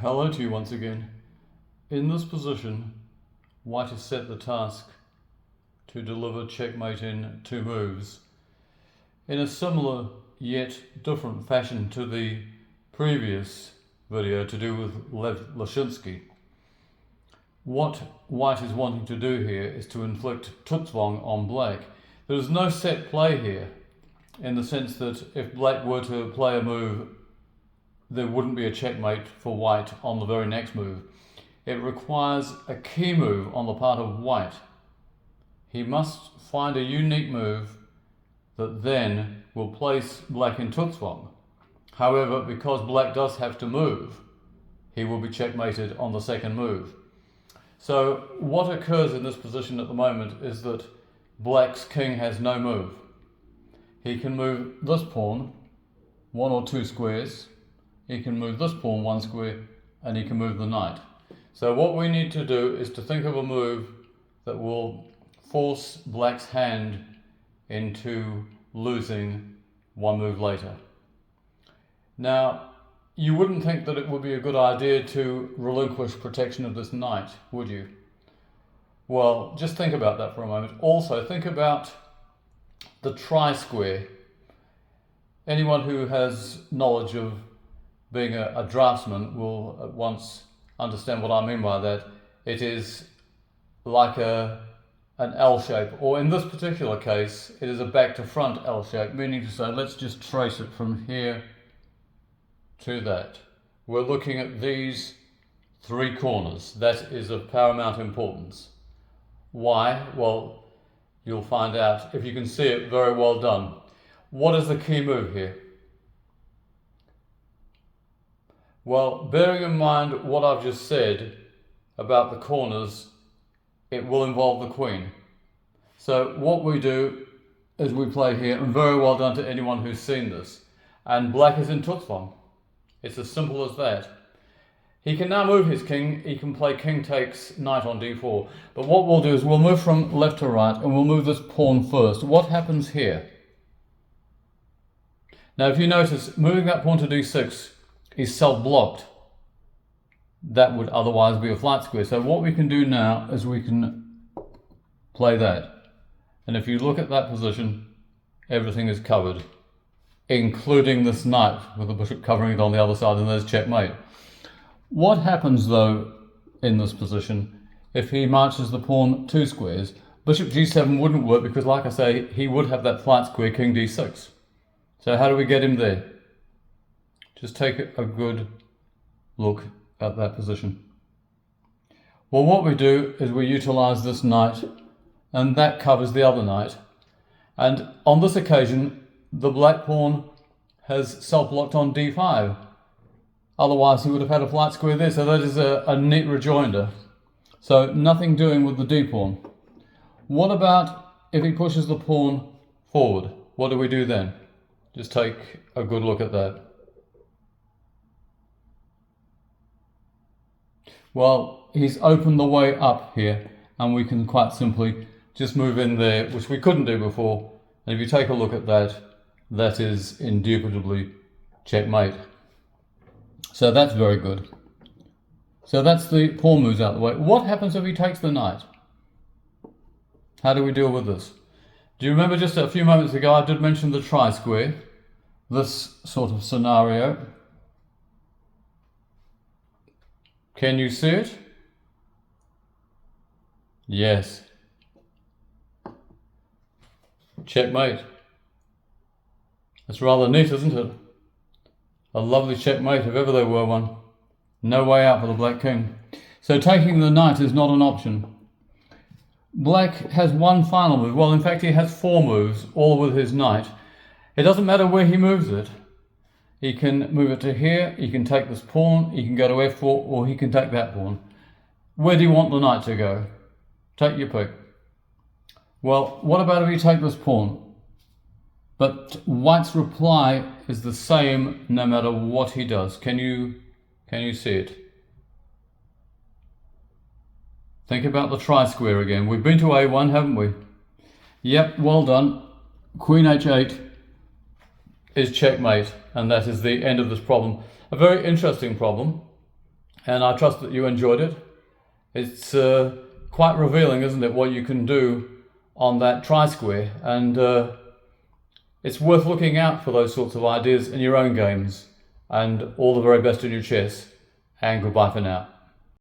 Hello to you once again. In this position, white has set the task to deliver checkmate in 2 moves in a similar yet different fashion to the previous video to do with Lev Lashinsky. What white is wanting to do here is to inflict Tutsvong on black. There is no set play here, in the sense that if black were to play a move, there wouldn't be a checkmate for white on the very next move. It requires a key move on the part of white. He must find a unique move that then will place black in Tutsvong. However, because black does have to move, he will be checkmated on the second move. So what occurs in this position at the moment is that black's king has no move. He can move this pawn 1 or 2 squares, he can move this pawn 1 square, and he can move the knight. So what we need to do is to think of a move that will force black's hand into losing 1 move later. Now, you wouldn't think that it would be a good idea to relinquish protection of this knight, would you? Well, just think about that for a moment. Also, think about the tri-square. Anyone who has knowledge of being a draftsman will at once understand what I mean by that. It is like an L shape, or in this particular case, it is a back to front L shape, meaning to say, let's just trace it from here to that. We're looking at these 3 corners. That is of paramount importance. Why? Well, you'll find out if you can see it. Very well done. What is the key move here? Well, bearing in mind what I've just said about the corners, it will involve the queen. So what we do is we play here, and very well done to anyone who's seen this. And black is in Tutsvong. It's as simple as that. He can now move his king. He can play king takes knight on d4. But what we'll do is we'll move from left to right, and we'll move this pawn first. What happens here? Now, if you notice, moving that pawn to d6 is self-blocked. That would otherwise be a flight square. So what we can do now is we can play that. And if you look at that position, everything is covered, including this knight with the bishop covering it on the other side, and there's checkmate. What happens though in this position if he marches the pawn 2 squares? Bishop g7 wouldn't work because, like I say, he would have that flight square king d6. So how do we get him there? Just take a good look at that position. Well, what we do is we utilize this knight, and that covers the other knight. And on this occasion, the black pawn has self-blocked on d5. Otherwise, he would have had a flight square there. So that is a neat rejoinder. So nothing doing with the d pawn. What about if he pushes the pawn forward? What do we do then? Just take a good look at that. Well, he's opened the way up here, and we can quite simply just move in there, which we couldn't do before. And if you take a look at that, that is indubitably checkmate. So that's very good. So that's the pawn moves out of the way. What happens if he takes the knight? How do we deal with this? Do you remember just a few moments ago I did mention the tri-square, this sort of scenario? Can you see it? Yes. Checkmate. It's rather neat, isn't it? A lovely checkmate if ever there were one. No way out for the black king. So taking the knight is not an option. Black has 1 final move. Well, in fact, he has 4 moves, all with his knight. It doesn't matter where he moves it. He can move it to here, he can take this pawn, he can go to f4, or he can take that pawn. Where do you want the knight to go? Take your pick. Well, what about if you take this pawn? But white's reply is the same no matter what he does. Can you see it? Think about the tri-square again. We've been to a1, haven't we? Yep, well done. Queen h8 is checkmate, and that is the end of this problem. A very interesting problem. and I trust that you enjoyed it. It's quite revealing, isn't it, what you can do on that tri-square, and it's worth looking out for those sorts of ideas in your own games. And all the very best in your chess, and goodbye for now.